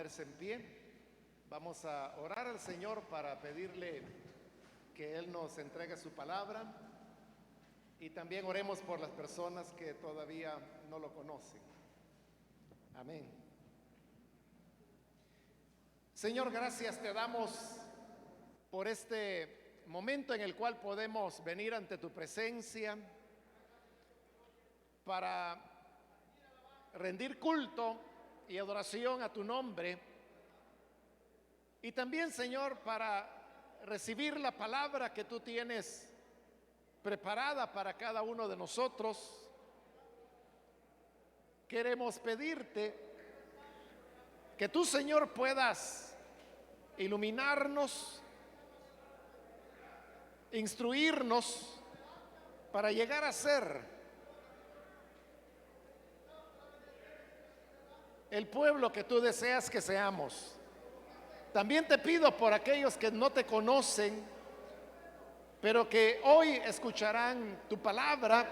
ponerse en pie. Vamos a orar al Señor para pedirle que Él nos entregue su palabra, y también oremos por las personas que todavía no lo conocen. Amén. Señor, gracias te damos por este momento en el cual podemos venir ante tu presencia para rendir culto y adoración a tu nombre, y también, Señor, para recibir la palabra que tú tienes preparada para cada uno de nosotros. Queremos pedirte que tú, Señor, puedas iluminarnos, instruirnos para llegar a ser el pueblo que tú deseas que seamos. También te pido por aquellos que no te conocen, pero que hoy escucharán tu palabra.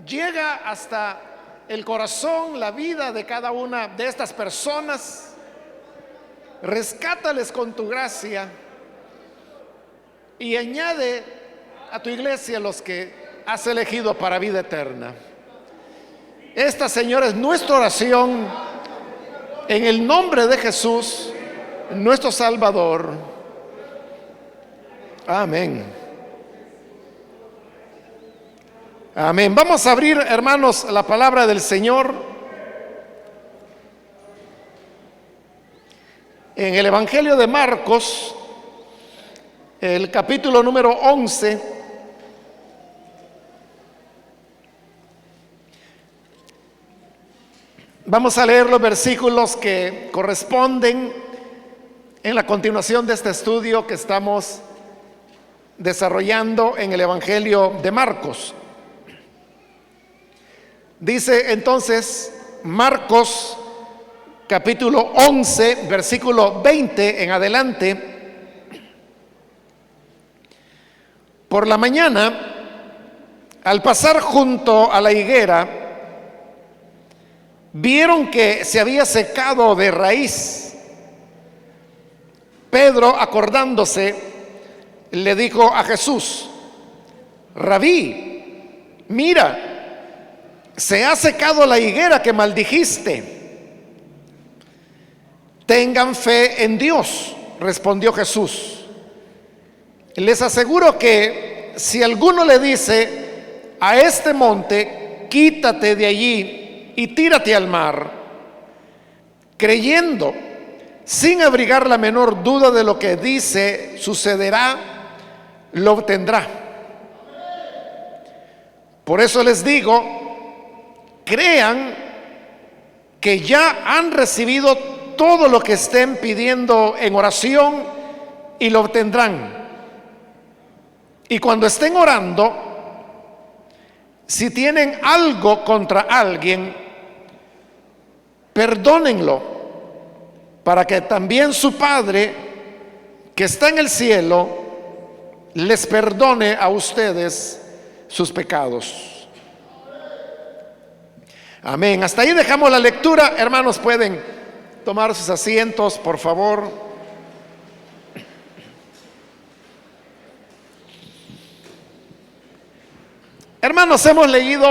Llega hasta el corazón, la vida de cada una de estas personas. Rescátales con tu gracia y añade a tu iglesia los que has elegido para vida eterna. Esta, Señor, es nuestra oración en el nombre de Jesús, nuestro Salvador. Amén. Amén. Vamos a abrir, hermanos, la palabra del Señor en el Evangelio de Marcos, el capítulo número 11. Vamos a leer los versículos que corresponden en la continuación de este estudio que estamos desarrollando en el Evangelio de Marcos. Dice entonces Marcos capítulo 11, versículo 20 en adelante: por la mañana, al pasar junto a la higuera, vieron que se había secado de raíz. Pedro, acordándose, le dijo a Jesús: Rabí, mira, se ha secado la higuera que maldijiste. Tengan fe en Dios, respondió Jesús. Les aseguro que si alguno le dice a este monte, quítate de allí y tírate al mar, creyendo, sin abrigar la menor duda de lo que dice sucederá, lo obtendrá. Por eso les digo, crean que ya han recibido todo lo que estén pidiendo en oración y lo obtendrán. Y cuando estén orando, si tienen algo contra alguien, perdónenlo, para que también su Padre que está en el cielo les perdone a ustedes sus pecados. Amén. Hasta ahí dejamos la lectura. Hermanos, pueden tomar sus asientos, por favor. Hermanos, hemos leído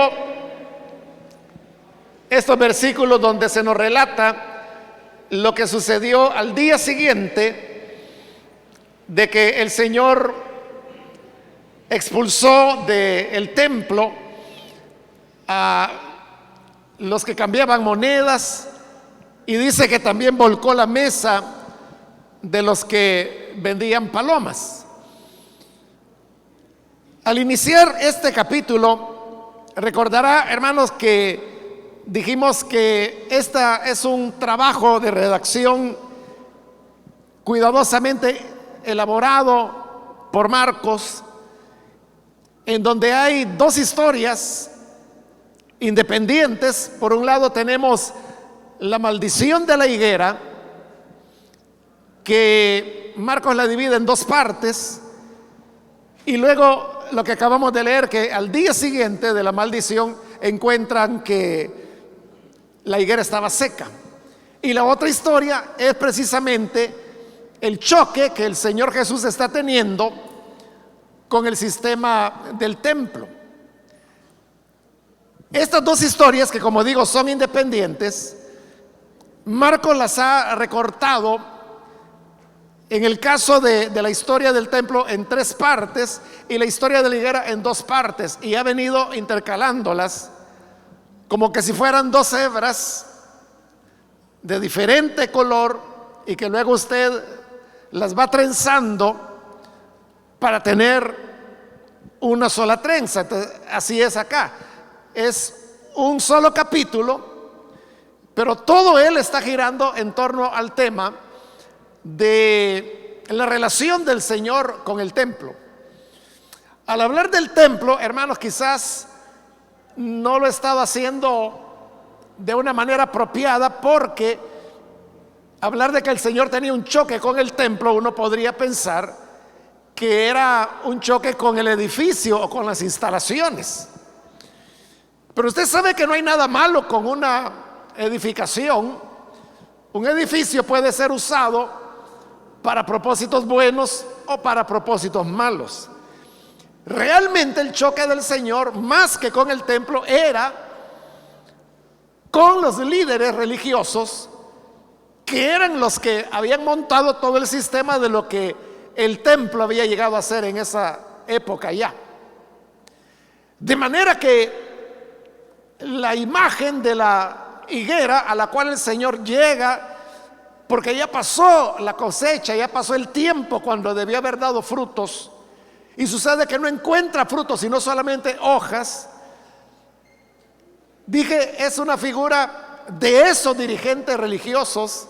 estos versículos donde se nos relata lo que sucedió al día siguiente de que el Señor expulsó del templo a los que cambiaban monedas, y dice que también volcó la mesa de los que vendían palomas. Al iniciar este capítulo, recordará, hermanos, que dijimos que esta es un trabajo de redacción cuidadosamente elaborado por Marcos, en donde hay dos historias independientes. Por un lado tenemos la maldición de la higuera, que Marcos la divide en dos partes, y luego lo que acabamos de leer, que al día siguiente de la maldición encuentran que la higuera estaba seca. Y la otra historia es precisamente el choque que el Señor Jesús está teniendo con el sistema del templo. Estas dos historias, que como digo son independientes, Marcos las ha recortado en el caso de la historia del templo en 3 partes y la historia de la higuera en 2 partes, y ha venido intercalándolas como que si fueran 2 hebras de diferente color, y que luego usted las va trenzando para tener una sola trenza. Entonces, así es acá. Es un solo capítulo, pero todo él está girando en torno al tema de la relación del Señor con el templo. Al hablar del templo, hermanos, quizás no lo he estado haciendo de una manera apropiada, porque hablar de que el Señor tenía un choque con el templo, uno podría pensar que era un choque con el edificio o con las instalaciones. Pero usted sabe que no hay nada malo con una edificación. Un edificio puede ser usado para propósitos buenos o para propósitos malos. Realmente el choque del Señor, más que con el templo, era con los líderes religiosos, que eran los que habían montado todo el sistema de lo que el templo había llegado a ser en esa época ya. De manera que la imagen de la higuera a la cual el Señor llega, porque ya pasó la cosecha, ya pasó el tiempo cuando debió haber dado frutos, y sucede que no encuentra frutos sino solamente hojas. Dije, es una figura de esos dirigentes religiosos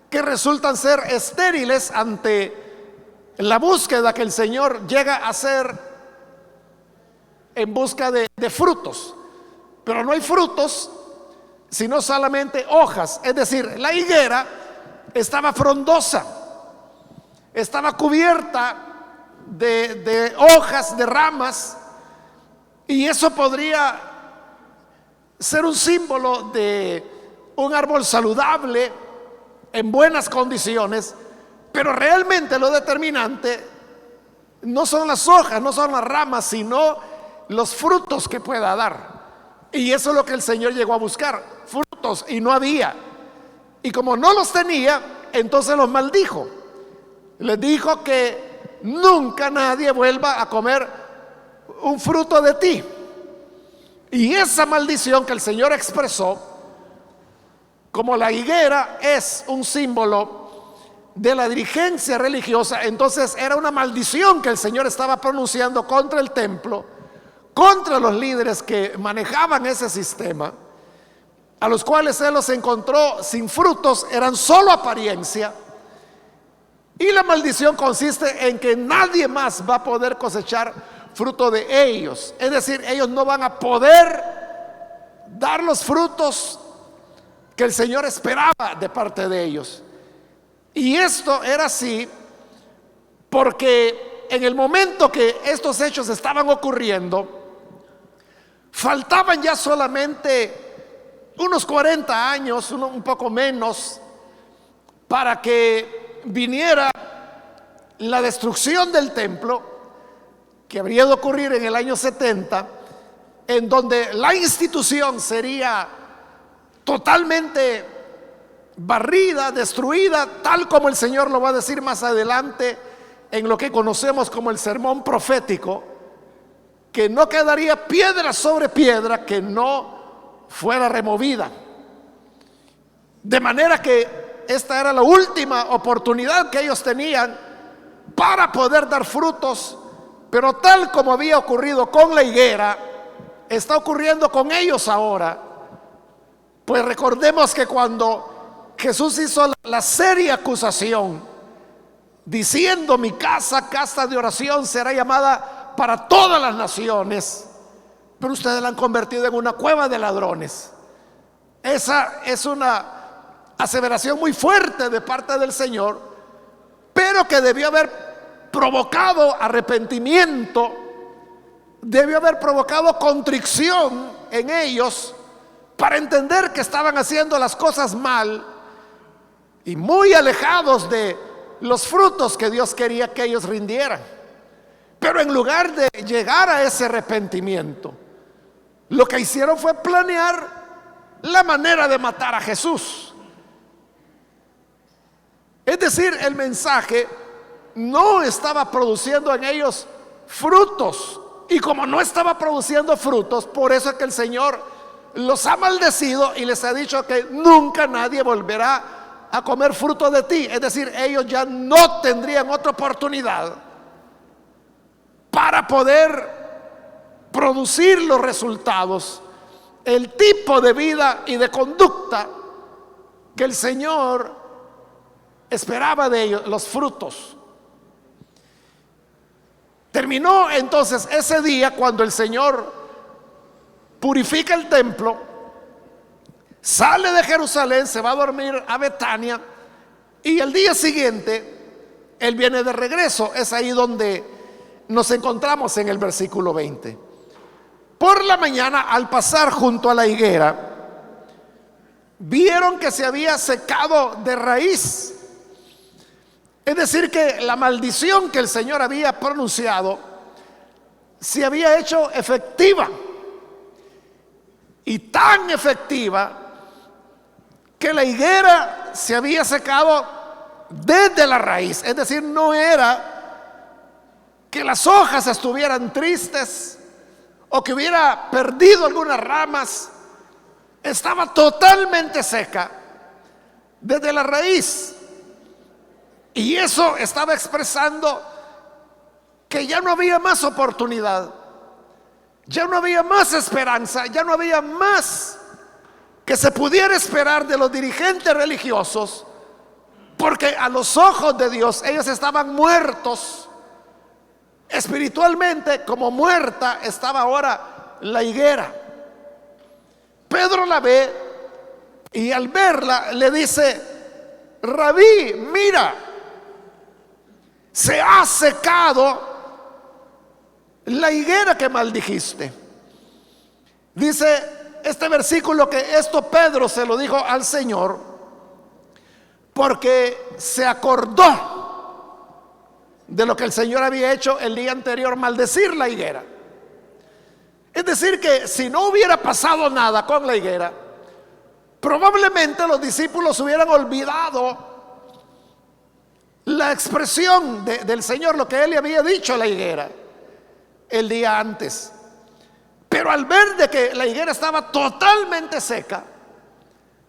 que resultan ser estériles ante la búsqueda que el Señor llega a hacer en busca de frutos. Pero no hay frutos sino solamente hojas. Es decir, la higuera estaba frondosa, estaba cubierta de hojas, de ramas, y eso podría ser un símbolo de un árbol saludable, en buenas condiciones. Pero realmente lo determinante no son las hojas, no son las ramas, sino los frutos que pueda dar. Y eso es lo que el Señor llegó a buscar, frutos, y no había. Y como no los tenía, entonces los maldijo. Les dijo que nunca nadie vuelva a comer un fruto de ti. Y esa maldición que el Señor expresó, como la higuera es un símbolo de la dirigencia religiosa, entonces era una maldición que el Señor estaba pronunciando contra el templo, contra los líderes que manejaban ese sistema, a los cuales Él los encontró sin frutos, eran solo apariencia. Y la maldición consiste en que nadie más va a poder cosechar fruto de ellos. Es decir, ellos no van a poder dar los frutos que el Señor esperaba de parte de ellos. Y esto era así porque en el momento que estos hechos estaban ocurriendo, faltaban ya solamente unos 40 años, un poco menos, para que viniera la destrucción del templo, que habría de ocurrir en el año 70, en donde la institución sería totalmente barrida, destruida, tal como el Señor lo va a decir más adelante en lo que conocemos como el sermón profético, que no quedaría piedra sobre piedra que no fuera removida. De manera que esta era la última oportunidad que ellos tenían para poder dar frutos, pero tal como había ocurrido con la higuera, está ocurriendo con ellos ahora. Pues recordemos que cuando Jesús hizo la seria acusación diciendo: mi casa, casa de oración, será llamada para todas las naciones, pero ustedes la han convertido en una cueva de ladrones. Esa es una aseveración muy fuerte de parte del Señor, pero que debió haber provocado arrepentimiento, debió haber provocado contrición en ellos, para entender que estaban haciendo las cosas mal y muy alejados de los frutos que Dios quería que ellos rindieran. Pero en lugar de llegar a ese arrepentimiento, lo que hicieron fue planear la manera de matar a Jesús. Es decir, el mensaje no estaba produciendo en ellos frutos. Y como no estaba produciendo frutos, por eso es que el Señor los ha maldecido y les ha dicho que nunca nadie volverá a comer fruto de ti. Es decir, ellos ya no tendrían otra oportunidad para poder producir los resultados, el tipo de vida y de conducta que el Señor esperaba de ellos, los frutos. Terminó entonces ese día cuando el Señor purifica el templo, sale de Jerusalén, se va a dormir a Betania y el día siguiente Él viene de regreso. Es ahí donde nos encontramos en el versículo 20. Por la mañana, al pasar junto a la higuera, vieron que se había secado de raíz. Es decir, que la maldición que el Señor había pronunciado se había hecho efectiva. Y tan efectiva que la higuera se había secado desde la raíz. Es decir, no era que las hojas estuvieran tristes o que hubiera perdido algunas ramas. Estaba totalmente seca desde la raíz. Y eso estaba expresando que ya no había más oportunidad, ya no había más esperanza, ya no había más que se pudiera esperar de los dirigentes religiosos, porque a los ojos de Dios ellos estaban muertos espiritualmente, como muerta estaba ahora la higuera. Pedro la ve y al verla le dice: Rabí, mira, se ha secado la higuera que maldijiste. Dice este versículo que esto Pedro se lo dijo al Señor porque se acordó de lo que el Señor había hecho el día anterior, maldecir la higuera. Es decir, que si no hubiera pasado nada con la higuera, probablemente los discípulos hubieran olvidado la expresión del Señor, lo que Él le había dicho a la higuera el día antes. Pero al ver de que la higuera estaba totalmente seca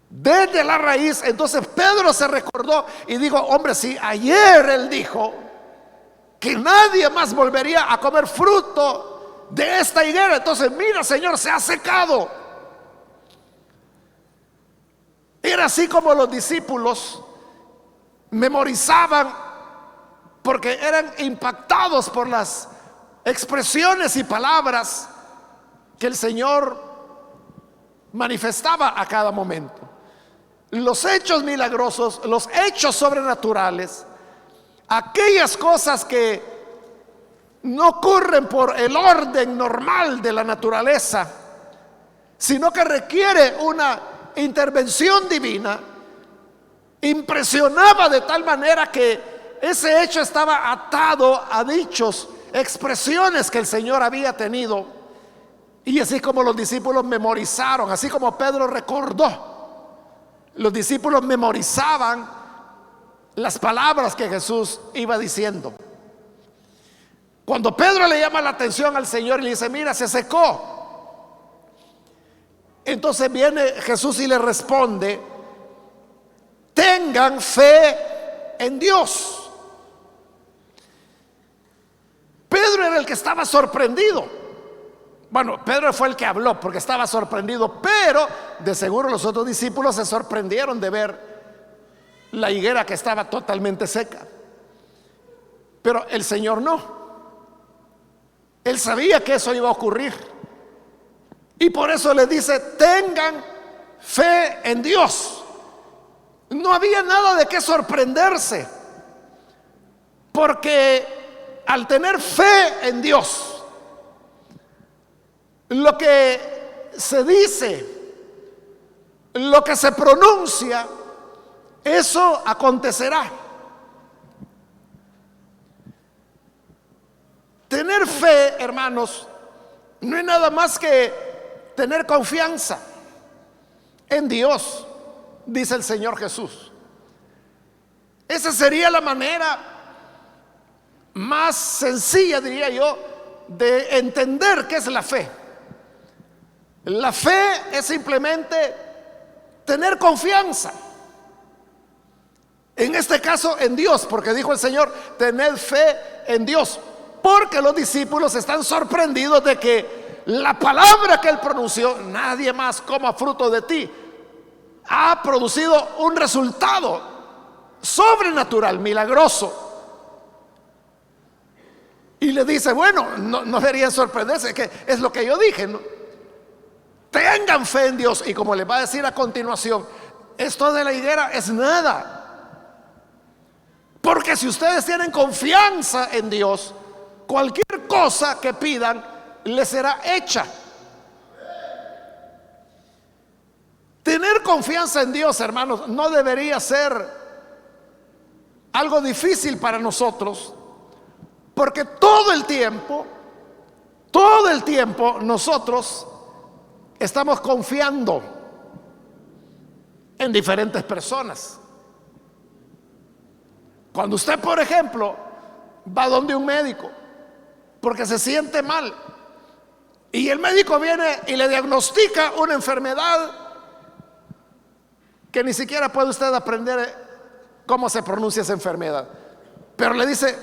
desde la raíz, entonces Pedro se recordó y dijo: hombre, si ayer Él dijo que nadie más volvería a comer fruto de esta higuera, entonces mira, Señor, se ha secado. Era así como los discípulos memorizaban, porque eran impactados por las expresiones y palabras que el Señor manifestaba a cada momento. Los hechos milagrosos, los hechos sobrenaturales, aquellas cosas que no ocurren por el orden normal de la naturaleza, sino que requiere una intervención divina, impresionaba de tal manera que ese hecho estaba atado a dichos, expresiones que el Señor había tenido. Y así como los discípulos memorizaron, así como Pedro recordó, los discípulos memorizaban las palabras que Jesús iba diciendo. Cuando Pedro le llama la atención al Señor y le dice: mira, se secó, entonces viene Jesús y le responde: tengan fe en Dios. Pedro era el que estaba sorprendido. Bueno, Pedro fue el que habló porque estaba sorprendido, pero de seguro los otros discípulos se sorprendieron de ver la higuera que estaba totalmente seca. Pero el Señor no. Él sabía que eso iba a ocurrir. Y por eso le dice: tengan fe en Dios. No había nada de qué sorprenderse, porque al tener fe en Dios, lo que se dice lo que se pronuncia, eso acontecerá. Tener fe, hermanos, no es nada más que tener confianza en Dios, dice el Señor Jesús. Esa sería la manera más sencilla, diría yo, de entender qué es la fe. La fe es simplemente tener confianza. En este caso en Dios, porque dijo el Señor, tened fe en Dios. Porque los discípulos están sorprendidos de que la palabra que Él pronunció, nadie más coma fruto de ti, ha producido un resultado sobrenatural, milagroso. Y le dice, bueno, no deberían sorprenderse, que es lo que yo dije, ¿no? Tengan fe en Dios. Y como les va a decir a continuación, esto de la higuera es nada. Porque si ustedes tienen confianza en Dios, cualquier cosa que pidan les será hecha. Tener confianza en Dios, hermanos, no debería ser algo difícil para nosotros, porque todo el tiempo nosotros estamos confiando en diferentes personas. Cuando usted, por ejemplo, va donde un médico porque se siente mal y el médico viene y le diagnostica una enfermedad que ni siquiera puede usted aprender cómo se pronuncia esa enfermedad, pero le dice,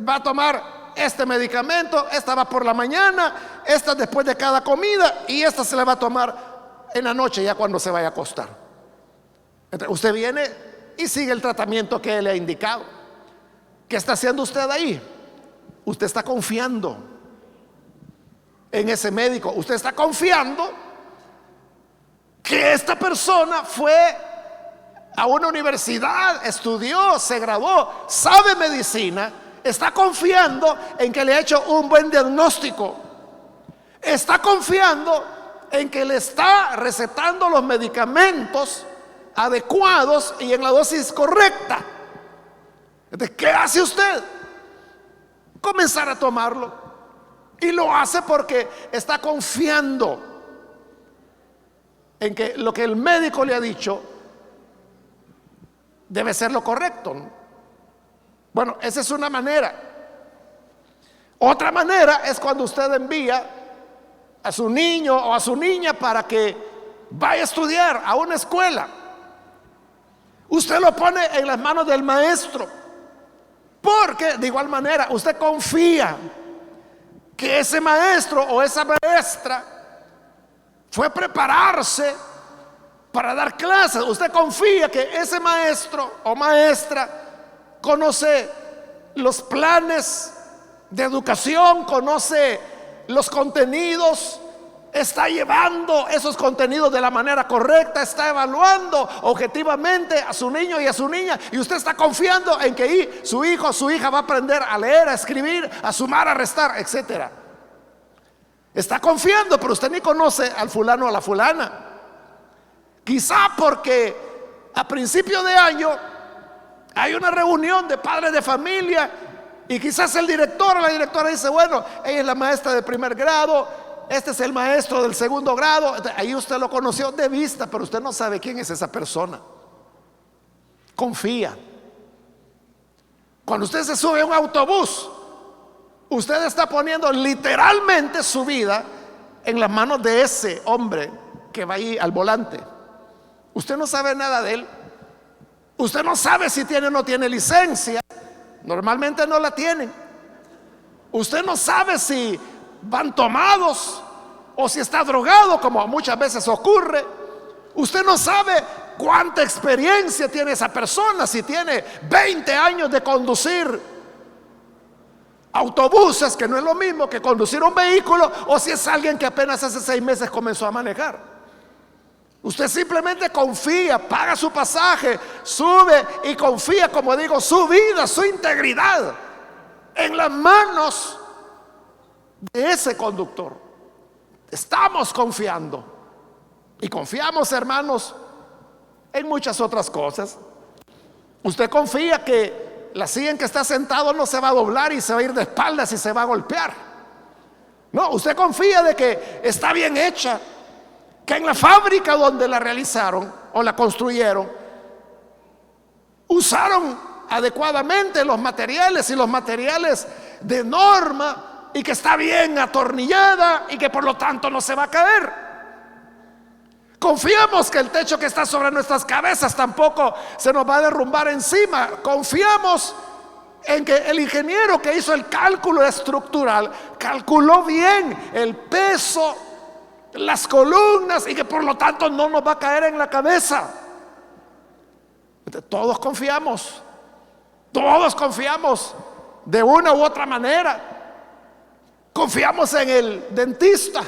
va a tomar este medicamento, esta va por la mañana, esta después de cada comida y esta se la va a tomar en la noche ya cuando se vaya a acostar. Entonces, usted viene y sigue el tratamiento que él le ha indicado. ¿Qué está haciendo usted ahí? Usted está confiando en ese médico. Usted está confiando que esta persona fue a una universidad, estudió, se graduó, sabe medicina. Está confiando en que le ha hecho un buen diagnóstico. Está confiando en que le está recetando los medicamentos adecuados y en la dosis correcta. Entonces, ¿qué hace usted? Comenzar a tomarlo. Y lo hace porque está confiando en que lo que el médico le ha dicho debe ser lo correcto, ¿no? Bueno, esa es una manera. Otra manera es cuando usted envía a su niño o a su niña para que vaya a estudiar a una escuela. Usted lo pone en las manos del maestro, porque de igual manera usted confía que ese maestro o esa maestra fue a prepararse para dar clases. Usted confía que ese maestro o maestra conoce los planes de educación, conoce los contenidos, está llevando esos contenidos de la manera correcta, está evaluando objetivamente a su niño y a su niña, y usted está confiando en que su hijo o su hija va a aprender a leer, a escribir, a sumar, a restar, etcétera. Está confiando, pero usted ni conoce al fulano o a la fulana. Quizá porque a principio de año hay una reunión de padres de familia y quizás el director o la directora dice, bueno, ella es la maestra de primer grado, este es el maestro del segundo grado. Ahí usted lo conoció de vista, pero usted no sabe quién es esa persona. Confía. Cuando usted se sube a un autobús, usted está poniendo literalmente su vida en las manos de ese hombre que va ahí al volante. Usted no sabe nada de él. Usted no sabe si tiene o no tiene licencia. Normalmente no la tienen. Usted no sabe si van tomados o si está drogado, como muchas veces ocurre. Usted no sabe cuánta experiencia tiene esa persona, si tiene 20 años de conducir autobuses, que no es lo mismo que conducir un vehículo, o si es alguien que apenas hace 6 meses comenzó a manejar. Usted simplemente confía, paga su pasaje, sube y confía, como digo, su vida, su integridad en las manos de ese conductor. Estamos confiando y confiamos, hermanos, en muchas otras cosas. Usted confía que la silla en que está sentado no se va a doblar y se va a ir de espaldas y se va a golpear. No, usted confía de que está bien hecha, que en la fábrica donde la realizaron o la construyeron, usaron adecuadamente los materiales y los materiales de norma, y que está bien atornillada y que por lo tanto no se va a caer. Confiamos que el techo que está sobre nuestras cabezas tampoco se nos va a derrumbar encima. Confiamos en que el ingeniero que hizo el cálculo estructural calculó bien el peso, las columnas, y que por lo tanto no nos va a caer en la cabeza. Todos confiamos de una u otra manera. Confiamos en el dentista,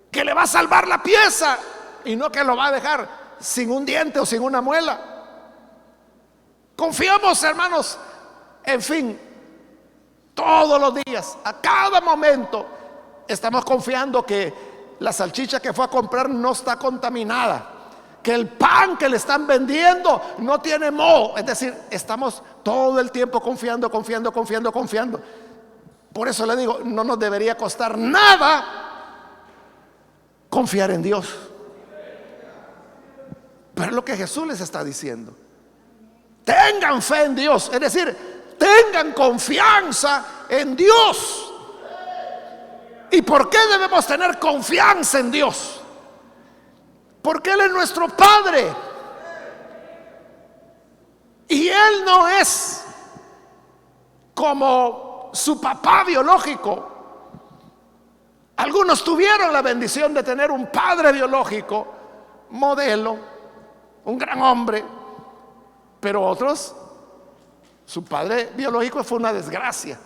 que le va a salvar la pieza y no que lo va a dejar sin un diente o sin una muela. Confiamos, hermanos, en fin, todos los días, a cada momento, estamos confiando que la salchicha que fue a comprar no está contaminada, que el pan que le están vendiendo no tiene moho. Es decir, estamos todo el tiempo confiando. Por eso le digo, no nos debería costar nada confiar en Dios. Pero es lo que Jesús les está diciendo: tengan fe en Dios, es decir, tengan confianza en Dios. ¿Y por qué debemos tener confianza en Dios? Porque Él es nuestro Padre, y Él no es como su papá biológico. Algunos tuvieron la bendición de tener un padre biológico modelo, un gran hombre, pero otros, su padre biológico fue una desgracia.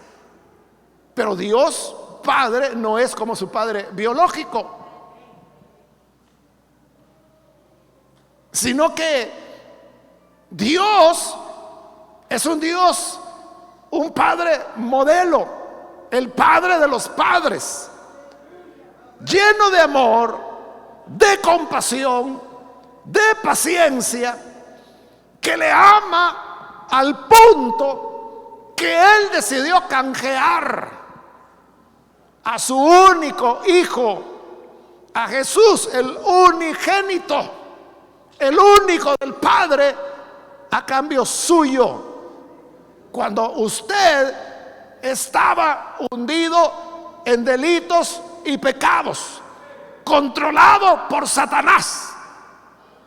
Pero Dios Padre no es como su padre biológico, sino que Dios es un Dios, un Padre modelo, el Padre de los padres, lleno de amor, de compasión, de paciencia, que le ama al punto que Él decidió canjear a su único hijo, a Jesús, el unigénito, el único del Padre, a cambio suyo, cuando usted estaba hundido en delitos y pecados, controlado por Satanás,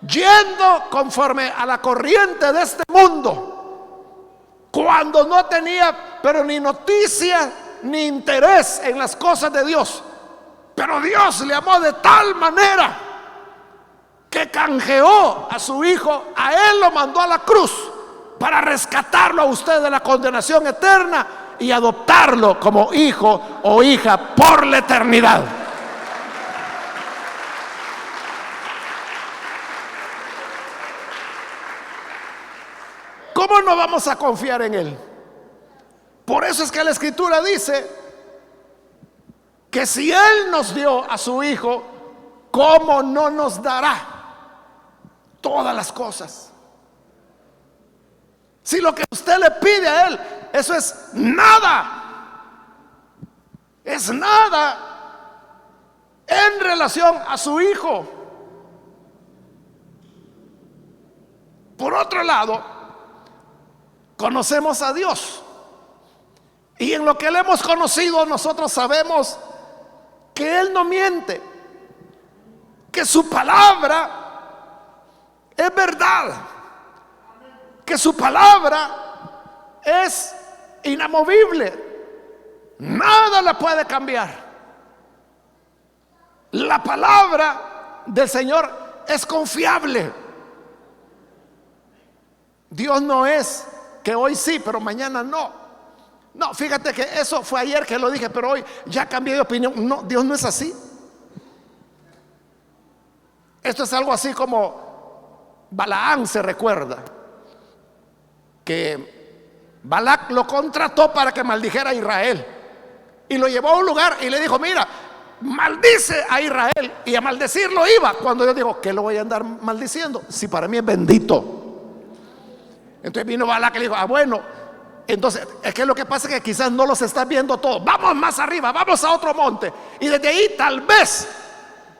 yendo conforme a la corriente de este mundo, cuando no tenía pero ni noticia ni interés en las cosas de Dios. Pero Dios le amó de tal manera que canjeó a su hijo, a Él lo mandó a la cruz para rescatarlo a usted de la condenación eterna y adoptarlo como hijo o hija por la eternidad. ¿Cómo no vamos a confiar en Él? Por eso es que la Escritura dice que si Él nos dio a su hijo, ¿cómo no nos dará todas las cosas? Si lo que usted le pide a Él, eso es nada en relación a su hijo. Por otro lado, conocemos a Dios, y en lo que le hemos conocido nosotros sabemos que Él no miente, que su palabra es verdad, que su palabra es inamovible, nada la puede cambiar. La palabra del Señor es confiable. Dios no es que hoy sí, pero mañana no. No, fíjate que eso fue ayer que lo dije, pero hoy ya cambié de opinión. No, Dios no es así. Esto es algo así como Balaán, se recuerda que Balac lo contrató para que maldijera a Israel y lo llevó a un lugar y le dijo: mira, maldice a Israel, y a maldecirlo iba. Cuando yo digo, ¿qué lo voy a andar maldiciendo? Si para mí es bendito. Entonces vino Balac y le dijo, bueno, entonces es que lo que pasa es que quizás no los estás viendo todos. Vamos más arriba, vamos a otro monte, y desde ahí tal vez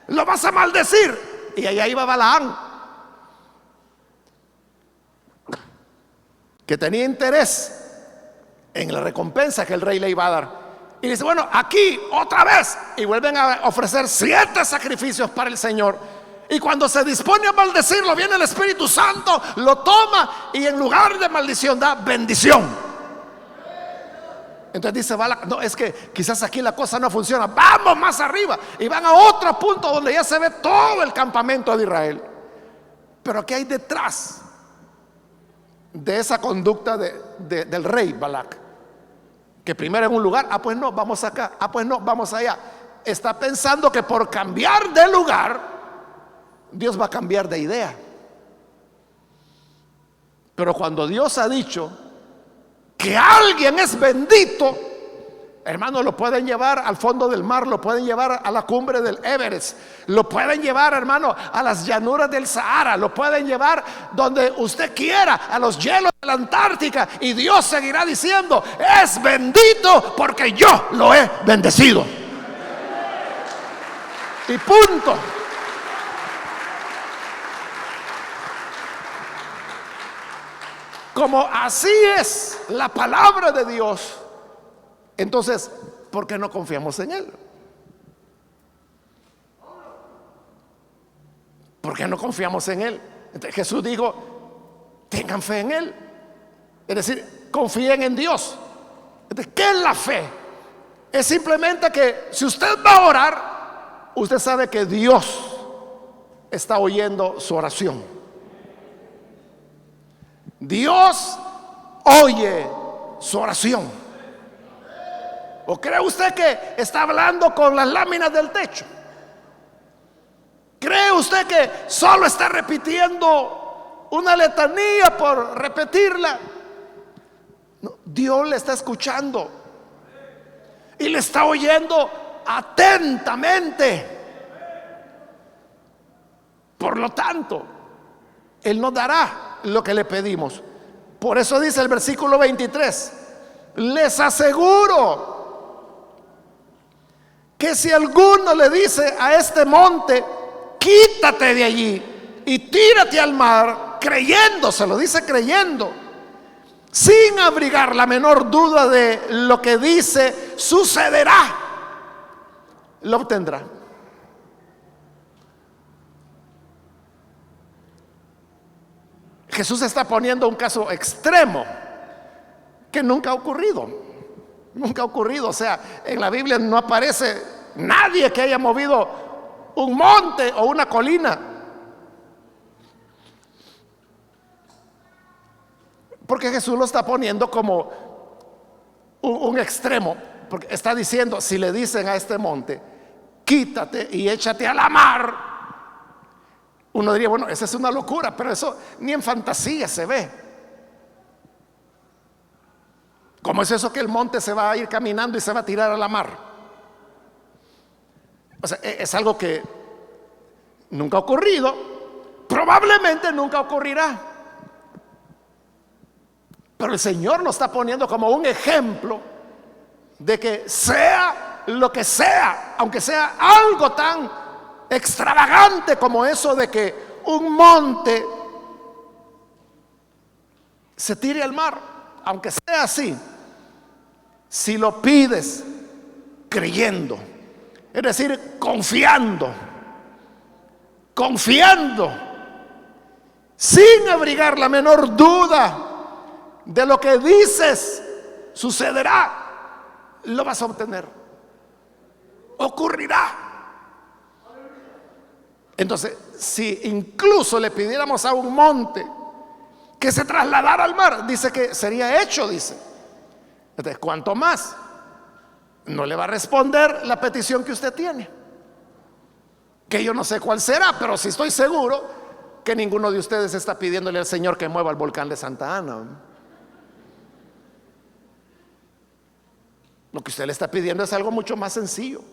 lo vas a maldecir. Y allá iba Balaam, que tenía interés en la recompensa que el rey le iba a dar. Y dice, bueno, aquí otra vez. Y vuelven a ofrecer 7 sacrificios para el Señor. Y cuando se dispone a maldecirlo, viene el Espíritu Santo, lo toma, y en lugar de maldición da bendición. Entonces dice Balac, no, es que quizás aquí la cosa no funciona, vamos más arriba. Y van a otro punto donde ya se ve todo el campamento de Israel. Pero ¿qué hay detrás de esa conducta del rey Balac? Que primero en un lugar, pues no, vamos acá, pues no, vamos allá. Está pensando que por cambiar de lugar Dios va a cambiar de idea. Pero cuando Dios ha dicho que alguien es bendito, hermano, lo pueden llevar al fondo del mar, lo pueden llevar a la cumbre del Everest, lo pueden llevar, hermano, a las llanuras del Sahara, lo pueden llevar donde usted quiera, a los hielos de la Antártica, y Dios seguirá diciendo, es bendito porque yo lo he bendecido. Y punto. Como así es la palabra de Dios, entonces, ¿por qué no confiamos en Él? ¿Por qué no confiamos en Él? Entonces, Jesús dijo, tengan fe en Él. Es decir, confíen en Dios. Entonces, ¿qué es la fe? Es simplemente que si usted va a orar, usted sabe que Dios está oyendo su oración. Dios oye su oración. ¿O cree usted que está hablando con las láminas del techo? ¿Cree usted que solo está repitiendo una letanía por repetirla? No, Dios le está escuchando y le está oyendo atentamente. Por lo tanto, Él nos dará lo que le pedimos. Por eso dice el versículo 23, les aseguro que si alguno le dice a este monte, quítate de allí y tírate al mar, creyendo, se lo dice creyendo, sin abrigar la menor duda de lo que dice, sucederá, lo obtendrá. Jesús está poniendo un caso extremo que nunca ha ocurrido. Nunca ha ocurrido. O sea, en la Biblia no aparece nadie que haya movido un monte o una colina. Porque Jesús lo está poniendo como un extremo. Porque está diciendo, si le dicen a este monte, quítate y échate a la mar, uno diría, bueno, esa es una locura, pero eso ni en fantasía se ve. ¿Cómo es eso que el monte se va a ir caminando y se va a tirar a la mar? O sea, es algo que nunca ha ocurrido, probablemente nunca ocurrirá. Pero el Señor lo está poniendo como un ejemplo de que sea lo que sea, aunque sea algo tan extravagante como eso de que un monte se tire al mar, aunque sea así, si lo pides creyendo, es decir, confiando, sin abrigar la menor duda de lo que dices sucederá, lo vas a obtener, ocurrirá. Entonces, si incluso le pidiéramos a un monte que se trasladara al mar, dice que sería hecho, dice. Entonces, ¿cuánto más? No le va a responder la petición que usted tiene, que yo no sé cuál será, pero sí estoy seguro que ninguno de ustedes está pidiéndole al Señor que mueva el volcán de Santa Ana. Lo que usted le está pidiendo es algo mucho más sencillo.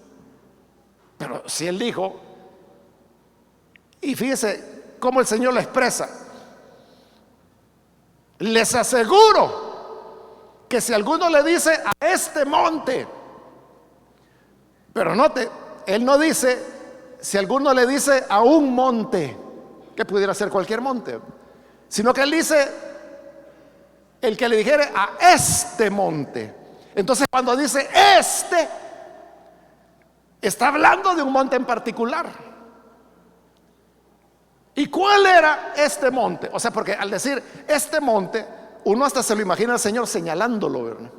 si él dijo, y fíjese cómo el Señor lo expresa: les aseguro que si alguno le dice a este monte, pero note, él no dice si alguno le dice a un monte, que pudiera ser cualquier monte, sino que él dice el que le dijere a este monte. Entonces, cuando dice este, está hablando de un monte en particular. ¿Y cuál era este monte? O sea, porque al decir este monte, uno hasta se lo imagina al Señor señalándolo, ¿verdad?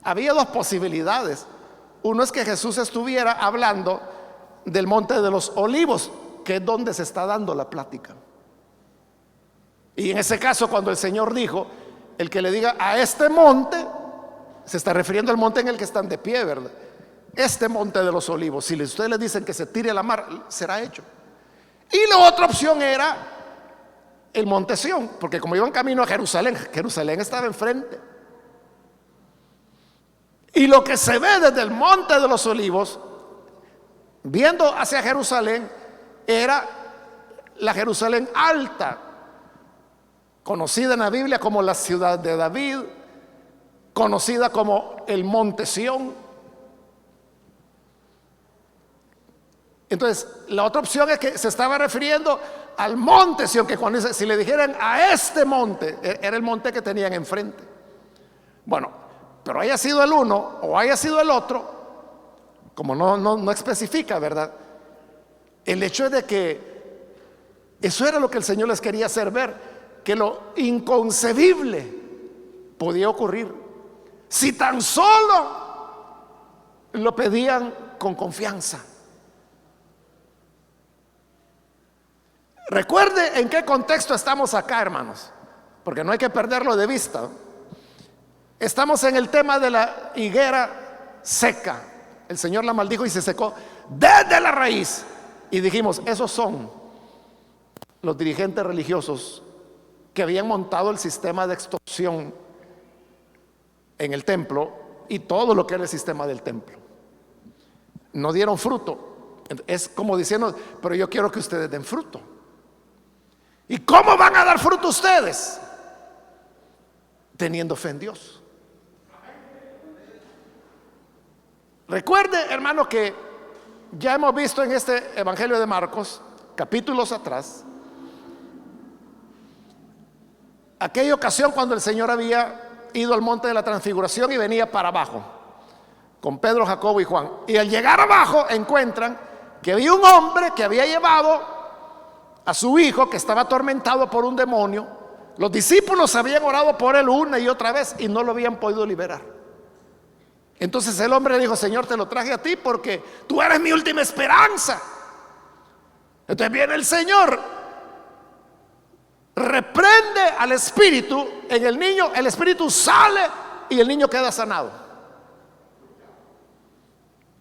Había dos posibilidades. Uno es que Jesús estuviera hablando del monte de los olivos, que es donde se está dando la plática. Y en ese caso, cuando el Señor dijo, el que le diga a este monte, se está refiriendo al monte en el que están de pie, ¿verdad? Este monte de los olivos, si ustedes les dicen que se tire a la mar, será hecho. Y la otra opción era el monte Sión, porque como iban camino a Jerusalén, Jerusalén estaba enfrente. Y lo que se ve desde el monte de los olivos, viendo hacia Jerusalén, era la Jerusalén alta, conocida en la Biblia como la ciudad de David, conocida como el monte Sión. Entonces, la otra opción es que se estaba refiriendo al monte Sión, que cuando dice, si le dijeran a este monte, era el monte que tenían enfrente. Bueno, pero haya sido el uno o haya sido el otro, como no especifica, ¿verdad? El hecho es de que eso era lo que el Señor les quería hacer ver, que lo inconcebible podía ocurrir si tan solo lo pedían con confianza. Recuerde en qué contexto estamos acá, hermanos, porque no hay que perderlo de vista. Estamos en el tema de la higuera seca. El Señor la maldijo y se secó desde la raíz. Y dijimos, esos son los dirigentes religiosos que habían montado el sistema de extorsión en el templo y todo lo que era el sistema del templo. No dieron fruto. Es como diciendo, pero yo quiero que ustedes den fruto. ¿Y cómo van a dar fruto ustedes? Teniendo fe en Dios. Recuerde, hermano, que ya hemos visto en este Evangelio de Marcos, capítulos atrás, aquella ocasión cuando el Señor había ido al monte de la transfiguración y venía para abajo con Pedro, Jacobo y Juan. Y al llegar abajo encuentran que había un hombre que había llevado a su hijo, que estaba atormentado por un demonio. Los discípulos habían orado por él una y otra vez y no lo habían podido liberar. Entonces el hombre le dijo, Señor, te lo traje a ti porque tú eres mi última esperanza. Entonces viene el Señor, reprende al espíritu en el niño, el espíritu sale y el niño queda sanado.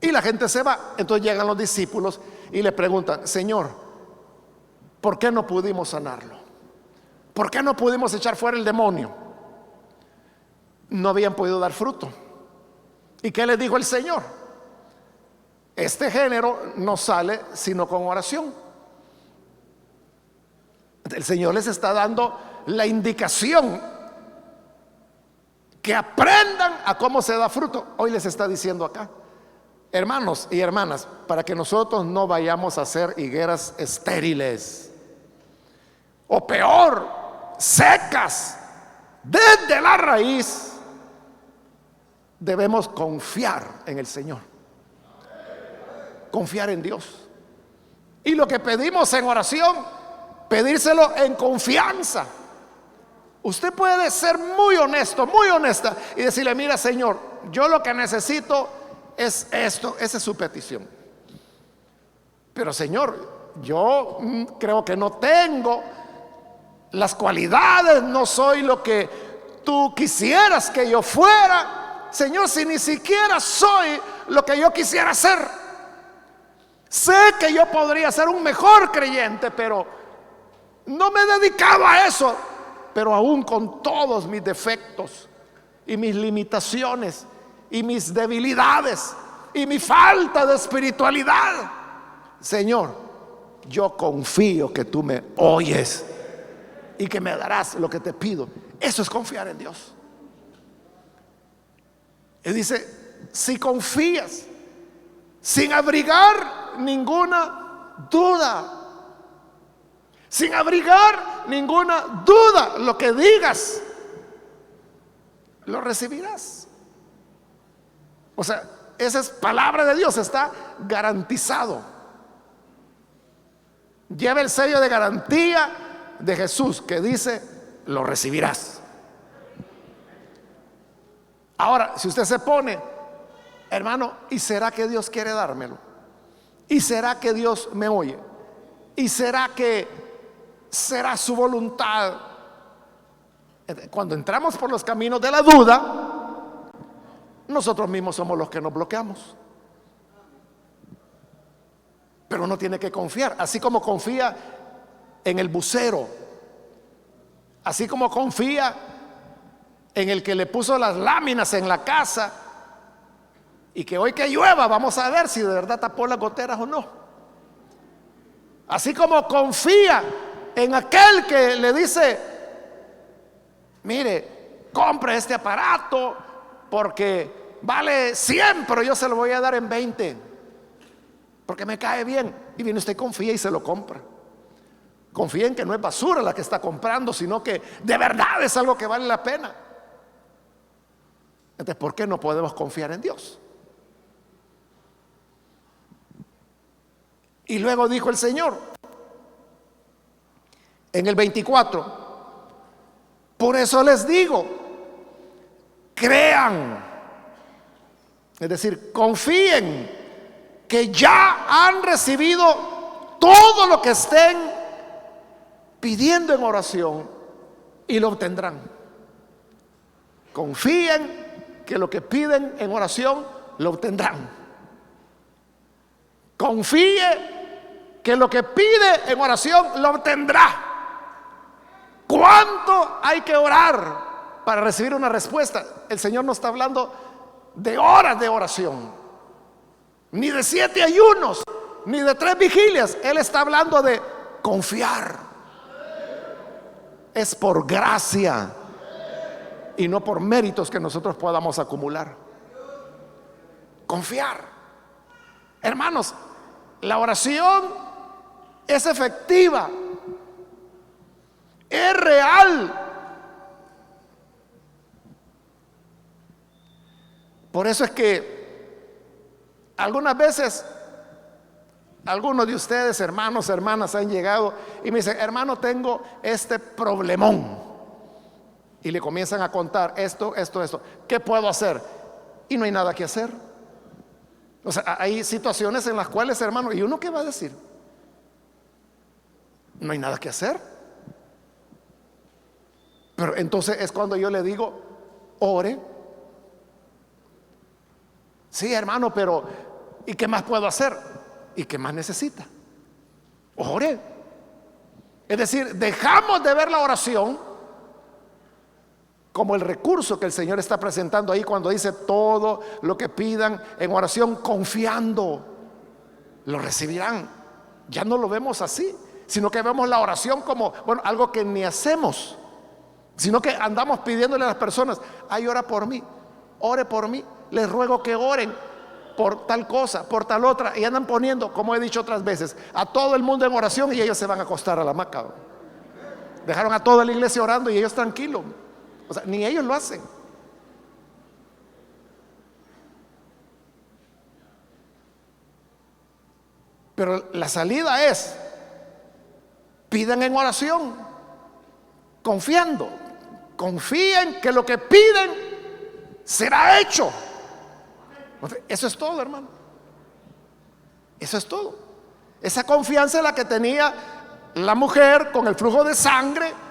Y la gente se va. Entonces llegan los discípulos y le preguntan, Señor, ¿por qué no pudimos sanarlo? ¿Por qué no pudimos echar fuera el demonio? No habían podido dar fruto. ¿Y qué les dijo el Señor? Este género no sale sino con oración. El Señor les está dando la indicación que aprendan a cómo se da fruto. Hoy les está diciendo acá, hermanos y hermanas, para que nosotros no vayamos a ser higueras estériles, o peor, secas desde la raíz. Debemos confiar en el Señor, confiar en Dios. Y lo que pedimos en oración, pedírselo en confianza. Usted puede ser muy honesto, muy honesta y decirle, mira, Señor, yo lo que necesito es esto. Esa es su petición. Pero Señor, yo creo que no tengo las cualidades, no soy lo que tú quisieras que yo fuera. Señor, si ni siquiera soy lo que yo quisiera ser. Sé que yo podría ser un mejor creyente, pero no me he dedicado a eso. Pero aún con todos mis defectos y mis limitaciones y mis debilidades, y mi falta de espiritualidad. Señor, yo confío que tú me oyes y que me darás lo que te pido. Eso es confiar en Dios. Y dice, si confías sin abrigar ninguna duda, sin abrigar ninguna duda, lo que digas, lo recibirás. O sea, esa es palabra de Dios, está garantizado. Lleva el sello de garantía de Jesús que dice, lo recibirás. Ahora, si usted se pone, hermano, ¿y será que Dios quiere dármelo? ¿Y será que Dios me oye? ¿Y será que será su voluntad? Cuando entramos por los caminos de la duda, nosotros mismos somos los que nos bloqueamos. Pero uno tiene que confiar, así como confía en el bucero, así como confía en el que le puso las láminas en la casa y que hoy que llueva vamos a ver si de verdad tapó las goteras o no. Así como confía en aquel que le dice, mire, compre este aparato porque vale 100, pero yo se lo voy a dar en 20 porque me cae bien. Y viene usted, confía y se lo compra. Confía en que no es basura la que está comprando, sino que de verdad es algo que vale la pena. Entonces, ¿por qué no podemos confiar en Dios? Y luego dijo el Señor en el 24, por eso les digo, crean, es decir, confíen que ya han recibido todo lo que estén pidiendo en oración y lo obtendrán. Confíen que lo que piden en oración lo obtendrán. Confíe que lo que pide en oración lo obtendrá. ¿Cuánto hay que orar para recibir una respuesta? El Señor no está hablando de horas de oración, ni de 7 ayunos, ni de 3 vigilias. Él está hablando de confiar. Es por gracia y no por méritos que nosotros podamos acumular. Confiar. Hermanos, la oración es efectiva, es real. Por eso es que algunas veces algunos de ustedes, hermanos, hermanas, han llegado y me dicen, hermano, tengo este problemón. Y le comienzan a contar esto. ¿Qué puedo hacer? Y no hay nada que hacer. O sea, hay situaciones en las cuales, hermano, ¿y uno qué va a decir? No hay nada que hacer. Pero entonces es cuando yo le digo, ore. Sí, hermano, pero ¿y qué más puedo hacer? ¿Y qué más necesita? Ore. Es decir, dejamos de ver la oración como el recurso que el Señor está presentando ahí cuando dice todo lo que pidan en oración confiando, lo recibirán. Ya no lo vemos así, sino que vemos la oración como, bueno, algo que ni hacemos, sino que andamos pidiéndole a las personas, ay, ora por mí, ore por mí, les ruego que oren por tal cosa, por tal otra, y andan poniendo, como he dicho otras veces, a todo el mundo en oración y ellos se van a acostar a la hamaca. Dejaron a toda la iglesia orando y ellos tranquilos. O sea, ni ellos lo hacen. Pero la salida es, pidan en oración, confiando. Confíen que lo que piden será hecho. Eso es todo, hermano. Eso es todo. Esa confianza es la que tenía la mujer con el flujo de sangre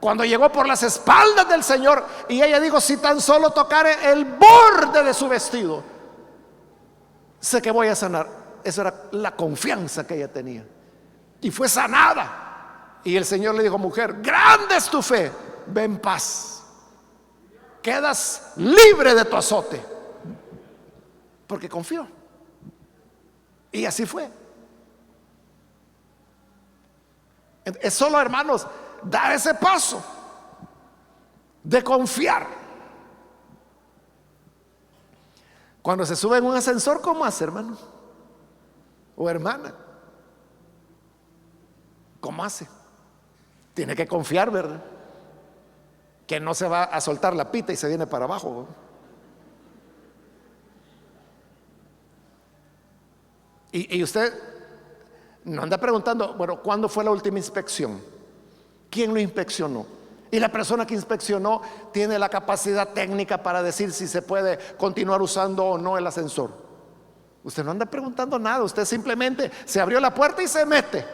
cuando llegó por las espaldas del Señor y ella dijo, si tan solo tocare el borde de su vestido, sé que voy a sanar. Esa era la confianza que ella tenía y fue sanada. Y el Señor le dijo, mujer, grande es tu fe, ve en paz, quedas libre de tu azote, porque confió. Y así fue. Es solo, hermanos, dar ese paso de confiar. Cuando se sube en un ascensor, ¿cómo hace, hermano o hermana? ¿Cómo hace? Tiene que confiar, ¿verdad? Que no se va a soltar la pita y se viene para abajo. Y usted no anda preguntando, bueno, ¿cuándo fue la última inspección? ¿Quién lo inspeccionó? Y la persona que inspeccionó tiene la capacidad técnica para decir si se puede continuar usando o no el ascensor. Usted no anda preguntando nada, usted simplemente se abrió la puerta y se mete.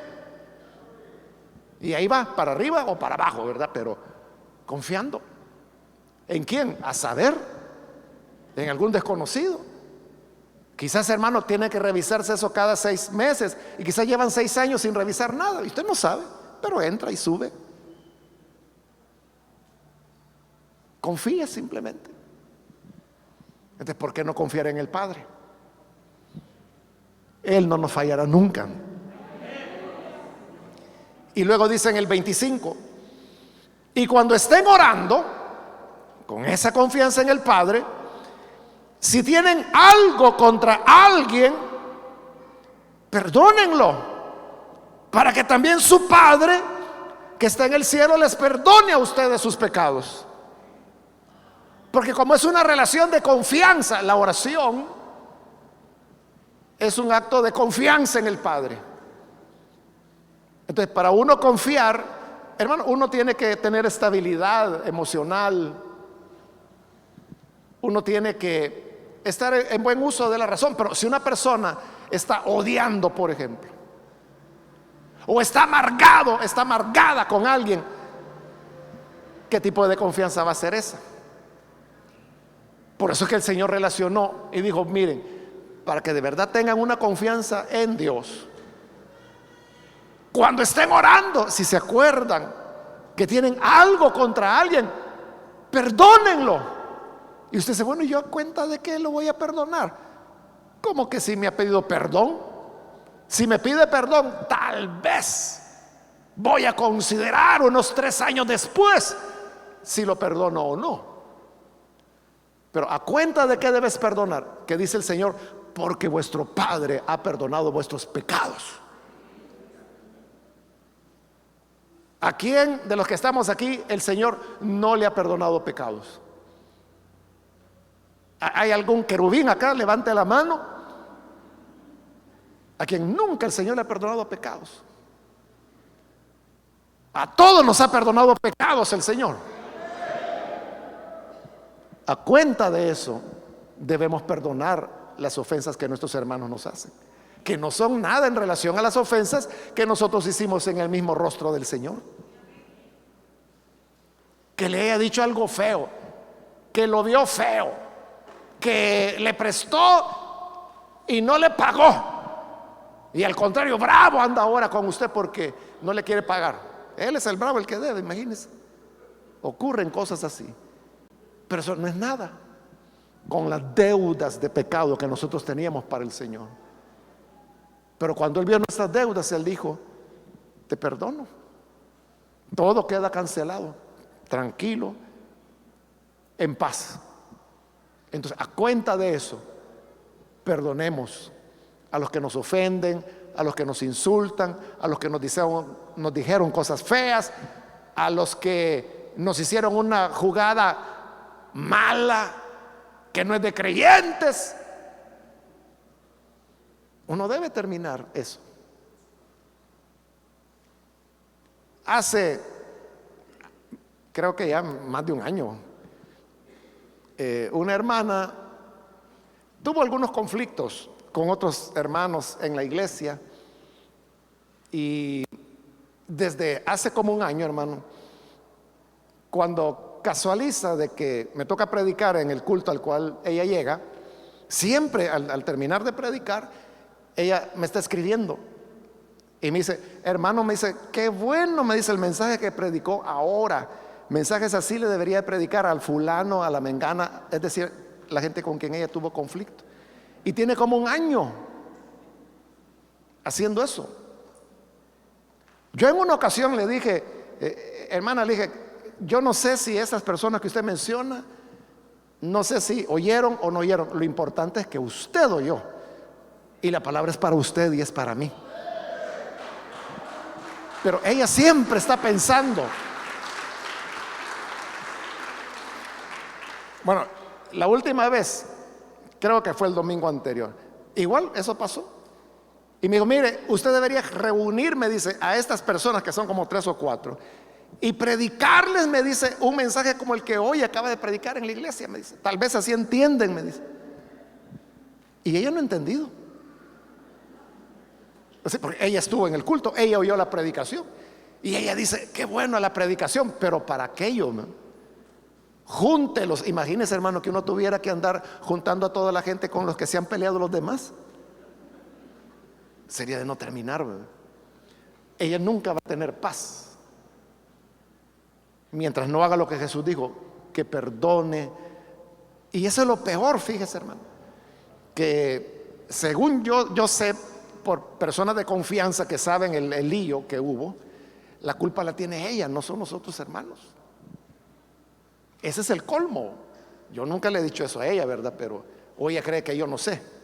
Y ahí va, para arriba o para abajo, ¿verdad? Pero confiando. ¿En quién? A saber, en algún desconocido. Quizás, hermano, tiene que revisarse eso cada 6 meses y quizás llevan 6 años sin revisar nada y usted no sabe, pero entra y sube. Confía simplemente. Entonces, ¿por qué no confiar en el Padre? Él no nos fallará nunca. Y luego dice en el 25, y cuando estén orando con esa confianza en el Padre, si tienen algo contra alguien, perdónenlo, para que también su Padre que está en el cielo les perdone a ustedes sus pecados. Porque como es una relación de confianza, la oración es un acto de confianza en el Padre. Entonces, para uno confiar, hermano, uno tiene que tener estabilidad emocional. Uno tiene que estar en buen uso de la razón. Pero si una persona está odiando, por ejemplo, o está amargado, está amargada con alguien, ¿qué tipo de confianza va a ser esa? Por eso es que el Señor relacionó y dijo, miren, para que de verdad tengan una confianza en Dios, cuando estén orando, si se acuerdan que tienen algo contra alguien, perdónenlo. Y usted dice, bueno, ¿y yo a cuenta de qué lo voy a perdonar? ¿Cómo que si me ha pedido perdón? Si me pide perdón, tal vez voy a considerar unos 3 años después si lo perdono o no. Pero ¿a cuenta de qué debes perdonar? Que dice el Señor, porque vuestro Padre ha perdonado vuestros pecados. ¿A quién de los que estamos aquí el Señor no le ha perdonado pecados? ¿Hay algún querubín acá? Levante la mano. A quien nunca el Señor le ha perdonado pecados. A todos nos ha perdonado pecados el Señor. A cuenta de eso debemos perdonar las ofensas que nuestros hermanos nos hacen, que no son nada en relación a las ofensas que nosotros hicimos en el mismo rostro del Señor. Que le haya dicho algo feo, que lo vio feo, que le prestó y no le pagó, y al contrario, bravo anda ahora con usted porque no le quiere pagar. Él es el bravo, el que debe, imagínense. Ocurren cosas así. Pero eso no es nada con las deudas de pecado que nosotros teníamos para el Señor. Pero cuando Él vio nuestras deudas, Él dijo, te perdono. Todo queda cancelado, tranquilo, en paz. Entonces, a cuenta de eso, perdonemos a los que nos ofenden, a los que nos insultan, a los que nos dijeron cosas feas, a los que nos hicieron una jugada mala, que no es de creyentes. Uno debe terminar eso. Hace, creo que ya más de un año, una hermana tuvo algunos conflictos con otros hermanos en la iglesia, y desde hace como un año, hermano, cuando casualiza de que me toca predicar en el culto al cual ella llega, siempre al terminar de predicar, ella me está escribiendo y me dice, hermano, me dice, qué bueno, me dice el mensaje que predicó ahora. Mensajes así le debería predicar al fulano, a la mengana, es decir, la gente con quien ella tuvo conflicto. Y tiene como un año haciendo eso. Yo en una ocasión le dije, hermana, le dije, yo no sé si esas personas que usted menciona, no sé si oyeron o no oyeron. Lo importante es que usted oyó. Y la palabra es para usted y es para mí. Pero ella siempre está pensando. Bueno, la última vez, creo que fue el domingo anterior, igual eso pasó. Y me dijo, mire, usted debería reunirme, dice, a estas personas que son como 3 o 4 y predicarles, me dice, un mensaje como el que hoy acaba de predicar en la iglesia, me dice. Tal vez así entienden, me dice. Y ella no ha entendido. O sea, porque ella estuvo en el culto, ella oyó la predicación. Y ella dice, qué buena la predicación, pero para aquello, ¿no? Júntelos. Imagínese, hermano, que uno tuviera que andar juntando a toda la gente con los que se han peleado los demás. Sería de no terminar, ¿verdad? Ella nunca va a tener paz mientras no haga lo que Jesús dijo, que perdone. Y eso es lo peor, fíjese, hermano, que según yo sé por personas de confianza que saben el lío que hubo, la culpa la tiene ella, no son nosotros, hermanos. Ese es el colmo. Yo nunca le he dicho eso a ella, ¿verdad? Pero ella cree que yo no sé.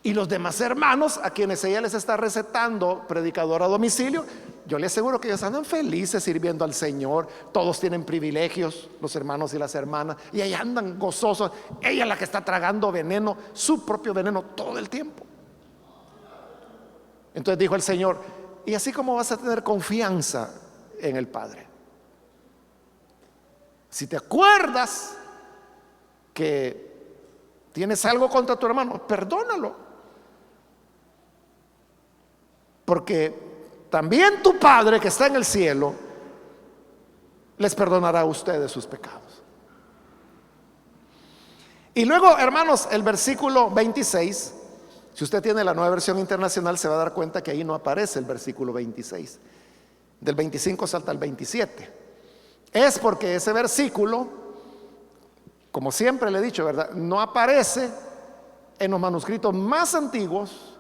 Y los demás hermanos a quienes ella les está recetando predicador a domicilio, yo le aseguro que ellos andan felices sirviendo al Señor. Todos tienen privilegios, los hermanos y las hermanas, y ahí andan gozosos. Ella es la que está tragando veneno, su propio veneno, todo el tiempo. Entonces dijo el Señor, ¿y así cómo vas a tener confianza en el Padre? Si te acuerdas que tienes algo contra tu hermano, perdónalo. Porque también tu Padre que está en el cielo les perdonará a ustedes sus pecados. Y luego, hermanos, el versículo 26, si usted tiene la Nueva Versión Internacional, se va a dar cuenta que ahí no aparece el versículo 26. Del 25 salta al 27. Es porque ese versículo, como siempre le he dicho, ¿verdad?, no aparece en los manuscritos más antiguos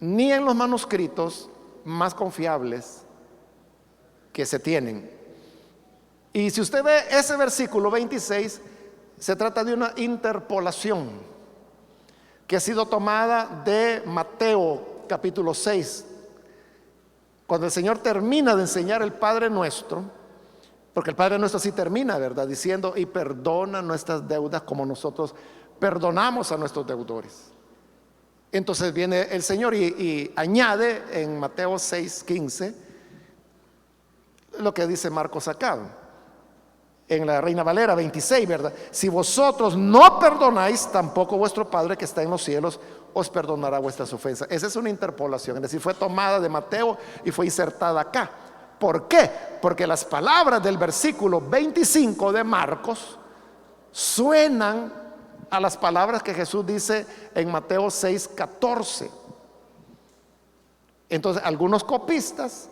ni en los manuscritos más confiables que se tienen. Y si usted ve ese versículo 26, se trata de una interpolación que ha sido tomada de Mateo capítulo 6, cuando el Señor termina de enseñar el Padre Nuestro, porque el Padre Nuestro sí termina, ¿verdad?, diciendo, y perdona nuestras deudas como nosotros perdonamos a nuestros deudores. Entonces viene el Señor y añade en Mateo 6:15 lo que dice Marcos acá, en la Reina Valera 26, ¿verdad? Si vosotros no perdonáis, tampoco vuestro Padre que está en los cielos os perdonará vuestras ofensas. Esa es una interpolación, es decir, fue tomada de Mateo y fue insertada acá. ¿Por qué? Porque las palabras del versículo 25 de Marcos suenan a las palabras que Jesús dice en Mateo 6:14. Entonces, algunos copistas,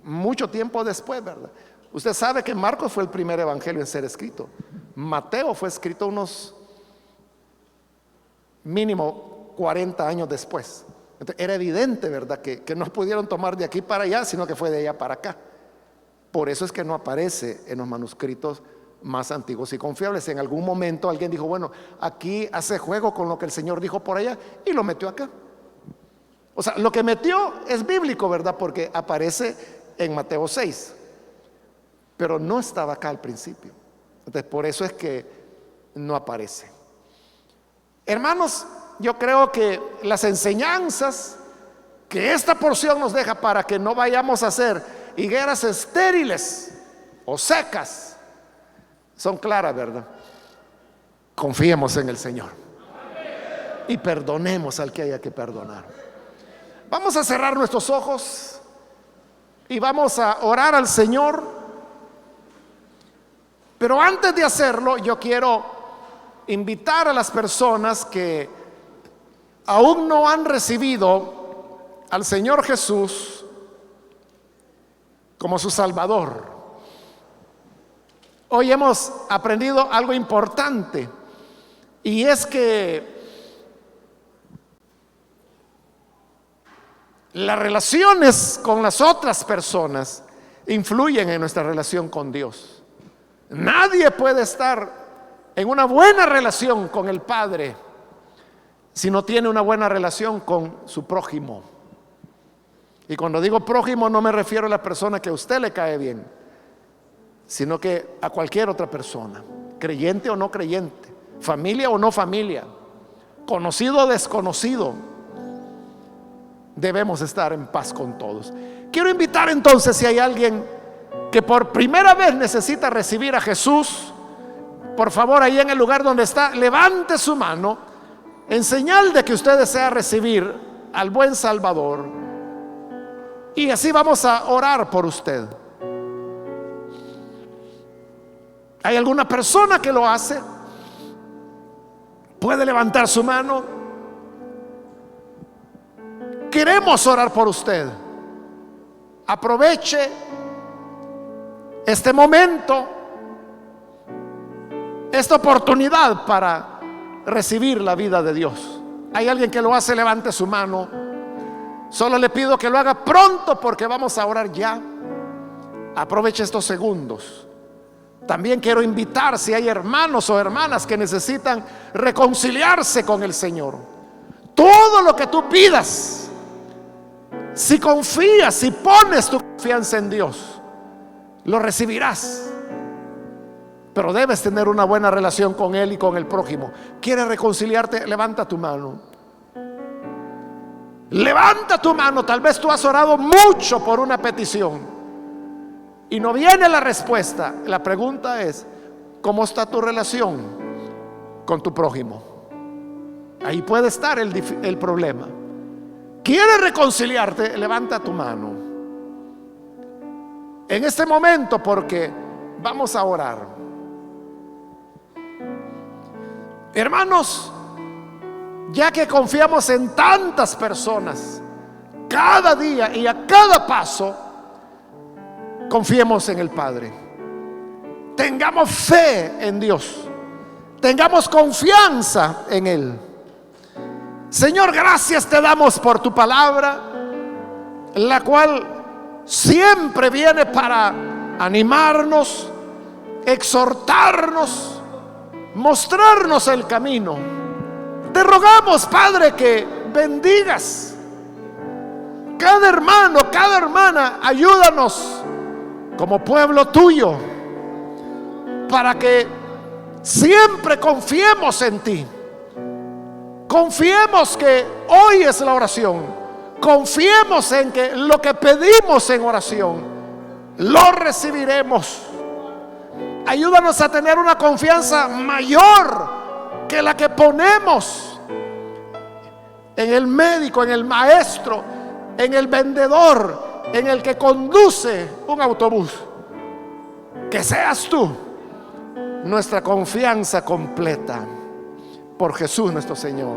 mucho tiempo después, ¿verdad? Usted sabe que Marcos fue el primer evangelio en ser escrito. Mateo fue escrito unos mínimo 40 años después. Entonces, era evidente, ¿verdad?, que no pudieron tomar de aquí para allá, sino que fue de allá para acá. Por eso es que no aparece en los manuscritos más antiguos y confiables. En algún momento alguien dijo, bueno, aquí hace juego con lo que el Señor dijo por allá y lo metió acá. O sea, lo que metió es bíblico, ¿verdad?, porque aparece en Mateo 6, pero no estaba acá al principio. Entonces, por eso es que no aparece. Hermanos, yo creo que las enseñanzas que esta porción nos deja para que no vayamos a hacer higueras estériles o secas son claras, ¿verdad? Confiemos en el Señor y perdonemos al que haya que perdonar. Vamos a cerrar nuestros ojos y vamos a orar al Señor. Pero antes de hacerlo, yo quiero invitar a las personas que aún no han recibido al Señor Jesús como su Salvador. Hoy hemos aprendido algo importante, y es que Las relaciones con las otras personas influyen en nuestra relación con Dios. Nadie puede estar en una buena relación con el Padre si no tiene una buena relación con su prójimo. Y cuando digo prójimo no me refiero a la persona que a usted le cae bien, sino que a cualquier otra persona, creyente o no creyente, familia o no familia, conocido o desconocido. Debemos estar en paz con todos. Quiero invitar entonces, si hay alguien que por primera vez necesita recibir a Jesús, por favor, ahí en el lugar donde está, levante su mano en señal de que usted desea recibir al buen Salvador, y así vamos a orar por usted. ¿Hay alguna persona que lo hace? ¿Puede levantar su mano? Queremos orar por usted. Aproveche este momento, esta oportunidad para recibir la vida de Dios. ¿Hay alguien que lo hace? Levante su mano. Solo le pido que lo haga pronto porque vamos a orar ya. Aproveche estos segundos. También quiero invitar, si hay hermanos o hermanas que necesitan reconciliarse con el Señor, todo lo que tú pidas, si confías, si pones tu confianza en Dios, lo recibirás. Pero debes tener una buena relación con Él y con el prójimo. ¿Quieres reconciliarte? Levanta tu mano. Levanta tu mano. Tal vez tú has orado mucho por una petición y no viene la respuesta. La pregunta es: ¿cómo está tu relación con tu prójimo? Ahí puede estar el problema. ¿Quieres reconciliarte? Levanta tu mano en este momento, porque vamos a orar. Hermanos, ya que confiamos en tantas personas, cada día y a cada paso, confiemos en el Padre. Tengamos fe en Dios, tengamos confianza en Él. Señor, gracias te damos por tu palabra, la cual siempre viene para animarnos, exhortarnos, mostrarnos el camino. Te rogamos, Padre, que bendigas cada hermano, cada hermana. Ayúdanos como pueblo tuyo para que siempre confiemos en ti. Confiemos que hoy es la oración. Confiemos en que lo que pedimos en oración lo recibiremos. Ayúdanos a tener una confianza mayor que la que ponemos en el médico, en el maestro, en el vendedor, en el que conduce un autobús. Que seas tú nuestra confianza completa. Por Jesús nuestro Señor.